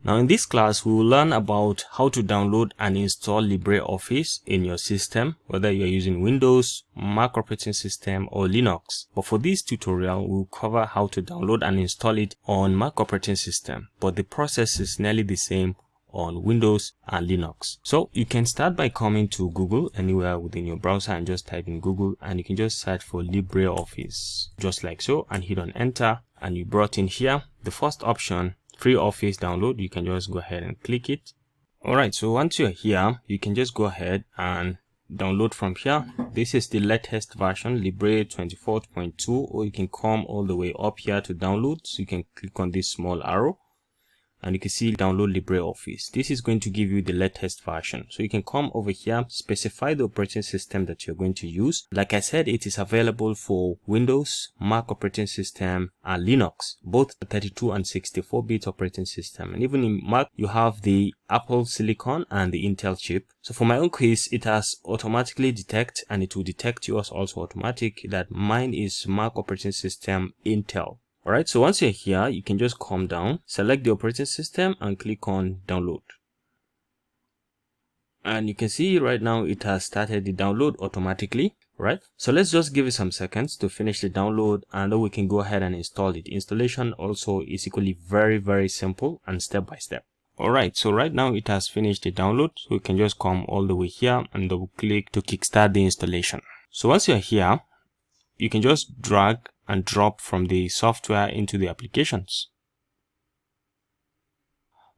Now in this class, we will learn about how to download and install LibreOffice in your system, whether you're using Windows, Mac operating system, or Linux. But for this tutorial, we'll cover how to download and install it on Mac operating system, but the process is nearly the same on Windows and Linux. So you can start by coming to Google anywhere within your browser and just type in Google, and you can just search for LibreOffice just like so and hit on enter, and you brought in here the first option, free office download. You can just go ahead and click it. Alright, so once you're here, you can just go ahead and download from here. This is the latest version, Libre 24.2, or you can come all the way up here to download. So you can click on this small arrow and you can see download LibreOffice. This is going to give you the latest version. So you can come over here, specify the operating system that you're going to use. Like I said, it is available for Windows, Mac operating system, and Linux, both 32 and 64-bit operating system. And even in Mac, you have the Apple Silicon and the Intel chip. So for my own case, it has automatically detect, and it will detect yours also automatic, that mine is Mac operating system Intel. Alright, so once you're here, you can just come down, select the operating system and click on download. And you can see right now it has started the download automatically, right? So let's just give it some seconds to finish the download, and then we can go ahead and install it. Installation also is equally very simple and step by step. Alright, so right now it has finished the download, so we can just come all the way here and double click to kickstart the installation. So once you're here, you can just drag and drop from the software into the applications.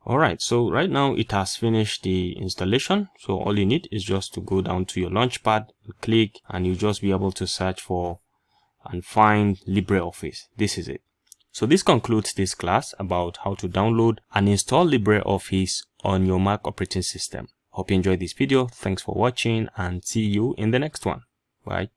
Alright, so right now it has finished the installation. So all you need is just to go down to your launchpad and click, and you'll just be able to search for and find LibreOffice. This is it. So this concludes this class about how to download and install LibreOffice on your Mac operating system. Hope you enjoyed this video. Thanks for watching and see you in the next one. Bye.